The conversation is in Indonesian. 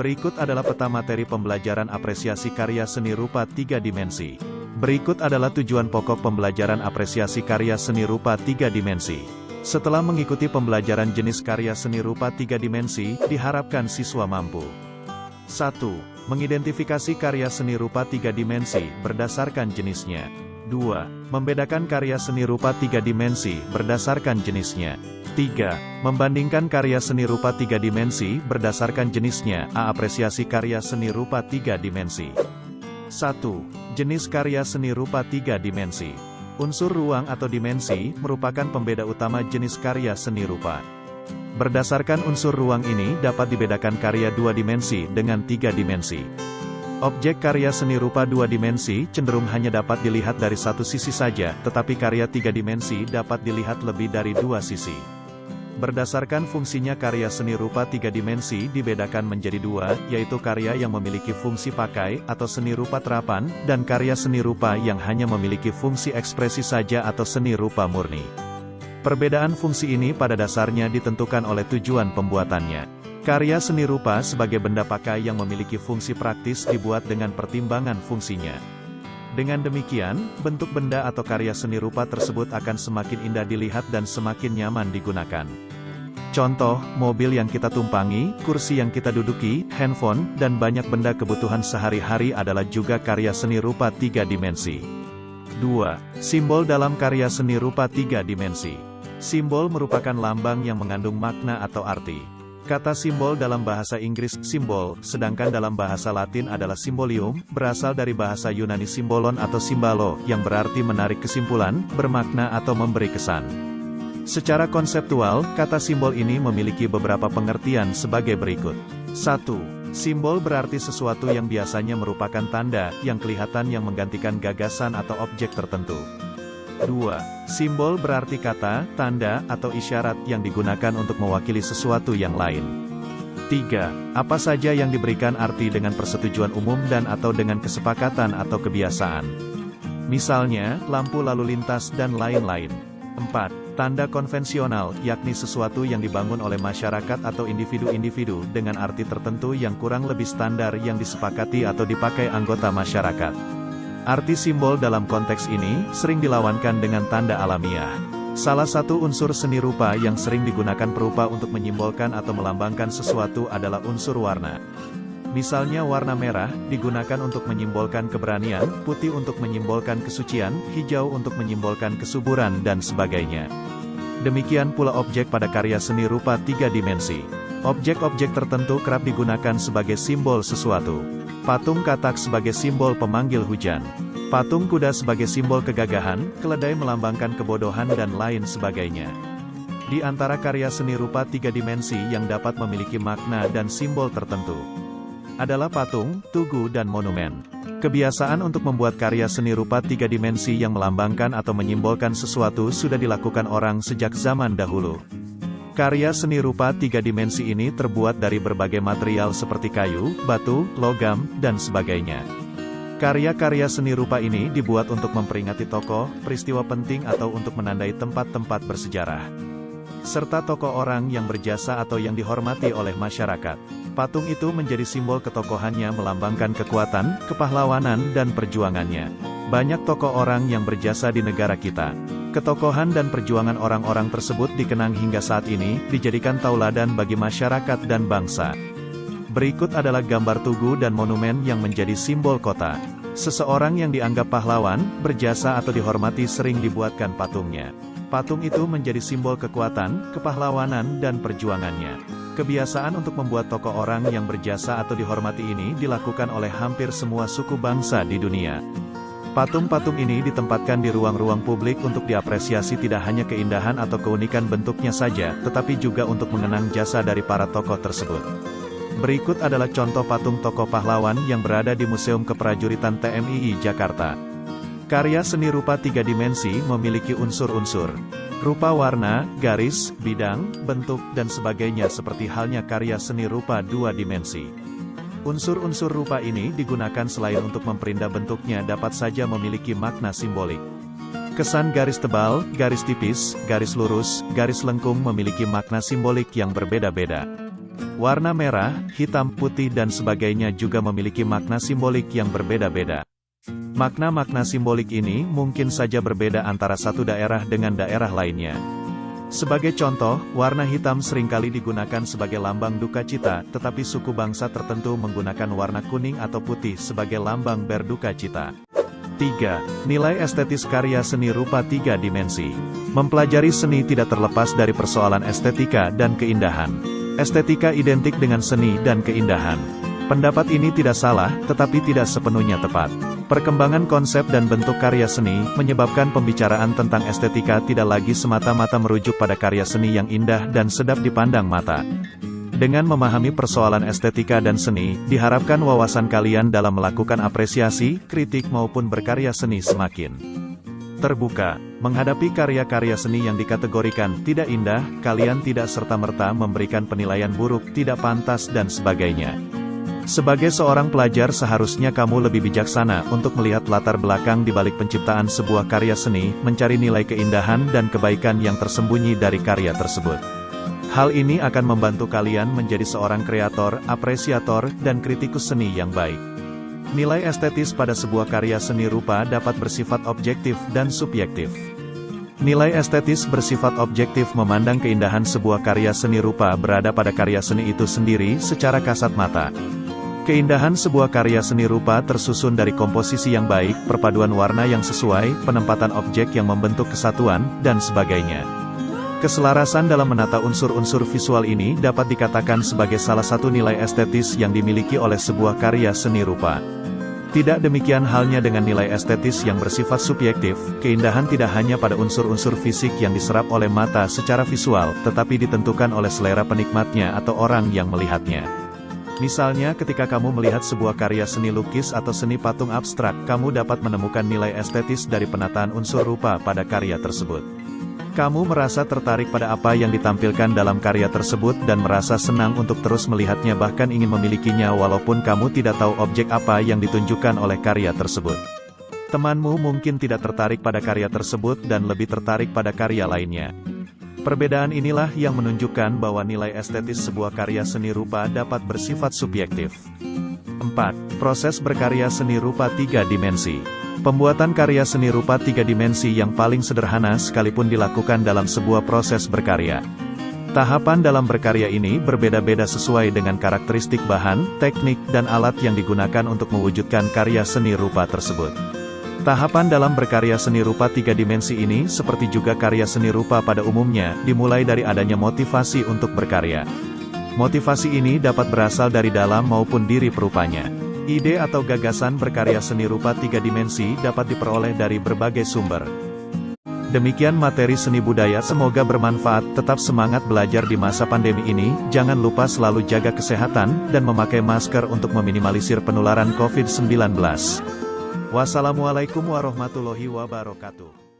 Berikut adalah peta materi pembelajaran apresiasi karya seni rupa 3 dimensi. Berikut adalah tujuan pokok pembelajaran apresiasi karya seni rupa 3 dimensi. Setelah mengikuti pembelajaran jenis karya seni rupa 3 dimensi, diharapkan siswa mampu 1. Mengidentifikasi karya seni rupa 3 dimensi berdasarkan jenisnya. 2. Membedakan karya seni rupa 3 dimensi berdasarkan jenisnya. 3. Membandingkan karya seni rupa 3 dimensi berdasarkan jenisnya. Apresiasi karya seni rupa 3 dimensi. 1. Jenis karya seni rupa 3 dimensi. Unsur ruang atau dimensi merupakan pembeda utama jenis karya seni rupa. Berdasarkan unsur ruang ini dapat dibedakan karya 2 dimensi dengan 3 dimensi. Objek karya seni rupa 2 dimensi cenderung hanya dapat dilihat dari satu sisi saja, tetapi karya 3 dimensi dapat dilihat lebih dari 2 sisi. Berdasarkan fungsinya karya seni rupa 3 dimensi dibedakan menjadi 2, yaitu karya yang memiliki fungsi pakai atau seni rupa terapan, dan karya seni rupa yang hanya memiliki fungsi ekspresi saja atau seni rupa murni. Perbedaan fungsi ini pada dasarnya ditentukan oleh tujuan pembuatannya. Karya seni rupa sebagai benda pakai yang memiliki fungsi praktis dibuat dengan pertimbangan fungsinya. Dengan demikian, bentuk benda atau karya seni rupa tersebut akan semakin indah dilihat dan semakin nyaman digunakan. Contoh, mobil yang kita tumpangi, kursi yang kita duduki, handphone, dan banyak benda kebutuhan sehari-hari adalah juga karya seni rupa 3 dimensi. 2. Simbol dalam karya seni rupa 3 dimensi. Simbol merupakan lambang yang mengandung makna atau arti. Kata simbol dalam bahasa Inggris, simbol, sedangkan dalam bahasa Latin adalah symbolium, berasal dari bahasa Yunani symbolon atau simbalo, yang berarti menarik kesimpulan, bermakna atau memberi kesan. Secara konseptual, kata simbol ini memiliki beberapa pengertian sebagai berikut. 1. Simbol berarti sesuatu yang biasanya merupakan tanda, yang kelihatan yang menggantikan gagasan atau objek tertentu. 2. Simbol berarti kata, tanda, atau isyarat yang digunakan untuk mewakili sesuatu yang lain. 3. Apa saja yang diberikan arti dengan persetujuan umum dan atau dengan kesepakatan atau kebiasaan. Misalnya, lampu lalu lintas dan lain-lain. 4. Tanda konvensional, yakni sesuatu yang dibangun oleh masyarakat atau individu-individu dengan arti tertentu yang kurang lebih standar yang disepakati atau dipakai anggota masyarakat. Arti simbol dalam konteks ini sering dilawankan dengan tanda alamiah. Salah satu unsur seni rupa yang sering digunakan perupa untuk menyimbolkan atau melambangkan sesuatu adalah unsur warna. Misalnya warna merah digunakan untuk menyimbolkan keberanian, putih untuk menyimbolkan kesucian, hijau untuk menyimbolkan kesuburan dan sebagainya. Demikian pula objek pada karya seni rupa 3 dimensi. Objek-objek tertentu kerap digunakan sebagai simbol sesuatu. Patung katak sebagai simbol pemanggil hujan. Patung kuda sebagai simbol kegagahan, keledai melambangkan kebodohan dan lain sebagainya. Di antara karya seni rupa 3 dimensi yang dapat memiliki makna dan simbol tertentu adalah patung, tugu dan monumen. Kebiasaan untuk membuat karya seni rupa 3 dimensi yang melambangkan atau menyimbolkan sesuatu sudah dilakukan orang sejak zaman dahulu. Karya seni rupa 3 dimensi ini terbuat dari berbagai material seperti kayu, batu, logam, dan sebagainya. Karya-karya seni rupa ini dibuat untuk memperingati tokoh, peristiwa penting atau untuk menandai tempat-tempat bersejarah, serta tokoh orang yang berjasa atau yang dihormati oleh masyarakat. Patung itu menjadi simbol ketokohannya melambangkan kekuatan, kepahlawanan, dan perjuangannya. Banyak tokoh orang yang berjasa di negara kita. Ketokohan dan perjuangan orang-orang tersebut dikenang hingga saat ini, dijadikan tauladan bagi masyarakat dan bangsa. Berikut adalah gambar tugu dan monumen yang menjadi simbol kota. Seseorang yang dianggap pahlawan, berjasa atau dihormati sering dibuatkan patungnya. Patung itu menjadi simbol kekuatan, kepahlawanan, dan perjuangannya. Kebiasaan untuk membuat tokoh orang yang berjasa atau dihormati ini dilakukan oleh hampir semua suku bangsa di dunia. Patung-patung ini ditempatkan di ruang-ruang publik untuk diapresiasi tidak hanya keindahan atau keunikan bentuknya saja, tetapi juga untuk mengenang jasa dari para tokoh tersebut. Berikut adalah contoh patung tokoh pahlawan yang berada di Museum Keprajuritan TMII Jakarta. Karya seni rupa 3 dimensi memiliki unsur-unsur rupa, warna, garis, bidang, bentuk, dan sebagainya seperti halnya karya seni rupa 2 dimensi. Unsur-unsur rupa ini digunakan selain untuk memperindah bentuknya dapat saja memiliki makna simbolik. Kesan garis tebal, garis tipis, garis lurus, garis lengkung memiliki makna simbolik yang berbeda-beda. Warna merah, hitam, putih dan sebagainya juga memiliki makna simbolik yang berbeda-beda. Makna-makna simbolik ini mungkin saja berbeda antara satu daerah dengan daerah lainnya. Sebagai contoh, warna hitam seringkali digunakan sebagai lambang duka cita, tetapi suku bangsa tertentu menggunakan warna kuning atau putih sebagai lambang berduka cita. 3. Nilai estetis karya seni rupa 3 dimensi. Mempelajari seni tidak terlepas dari persoalan estetika dan keindahan. Estetika identik dengan seni dan keindahan. Pendapat ini tidak salah, tetapi tidak sepenuhnya tepat. Perkembangan konsep dan bentuk karya seni, menyebabkan pembicaraan tentang estetika tidak lagi semata-mata merujuk pada karya seni yang indah dan sedap dipandang mata. Dengan memahami persoalan estetika dan seni, diharapkan wawasan kalian dalam melakukan apresiasi, kritik maupun berkarya seni semakin terbuka. Menghadapi karya-karya seni yang dikategorikan tidak indah, kalian tidak serta-merta memberikan penilaian buruk, tidak pantas dan sebagainya. Sebagai seorang pelajar seharusnya kamu lebih bijaksana untuk melihat latar belakang di balik penciptaan sebuah karya seni, mencari nilai keindahan dan kebaikan yang tersembunyi dari karya tersebut. Hal ini akan membantu kalian menjadi seorang kreator, apresiator, dan kritikus seni yang baik. Nilai estetis pada sebuah karya seni rupa dapat bersifat objektif dan subjektif. Nilai estetis bersifat objektif memandang keindahan sebuah karya seni rupa berada pada karya seni itu sendiri secara kasat mata. Keindahan sebuah karya seni rupa tersusun dari komposisi yang baik, perpaduan warna yang sesuai, penempatan objek yang membentuk kesatuan, dan sebagainya. Keselarasan dalam menata unsur-unsur visual ini dapat dikatakan sebagai salah satu nilai estetis yang dimiliki oleh sebuah karya seni rupa. Tidak demikian halnya dengan nilai estetis yang bersifat subjektif, keindahan tidak hanya pada unsur-unsur fisik yang diserap oleh mata secara visual, tetapi ditentukan oleh selera penikmatnya atau orang yang melihatnya. Misalnya ketika kamu melihat sebuah karya seni lukis atau seni patung abstrak, kamu dapat menemukan nilai estetis dari penataan unsur rupa pada karya tersebut. Kamu merasa tertarik pada apa yang ditampilkan dalam karya tersebut dan merasa senang untuk terus melihatnya bahkan ingin memilikinya walaupun kamu tidak tahu objek apa yang ditunjukkan oleh karya tersebut. Temanmu mungkin tidak tertarik pada karya tersebut dan lebih tertarik pada karya lainnya. Perbedaan inilah yang menunjukkan bahwa nilai estetis sebuah karya seni rupa dapat bersifat subjektif. 4. Proses berkarya seni rupa 3 dimensi. Pembuatan karya seni rupa 3 dimensi yang paling sederhana sekalipun dilakukan dalam sebuah proses berkarya. Tahapan dalam berkarya ini berbeda-beda sesuai dengan karakteristik bahan, teknik, dan alat yang digunakan untuk mewujudkan karya seni rupa tersebut. Tahapan dalam berkarya seni rupa 3 dimensi ini, seperti juga karya seni rupa pada umumnya, dimulai dari adanya motivasi untuk berkarya. Motivasi ini dapat berasal dari dalam maupun diri perupanya. Ide atau gagasan berkarya seni rupa 3 dimensi dapat diperoleh dari berbagai sumber. Demikian materi seni budaya, semoga bermanfaat. Tetap semangat belajar di masa pandemi ini, jangan lupa selalu jaga kesehatan, dan memakai masker untuk meminimalisir penularan COVID-19. Wassalamualaikum warahmatullahi wabarakatuh.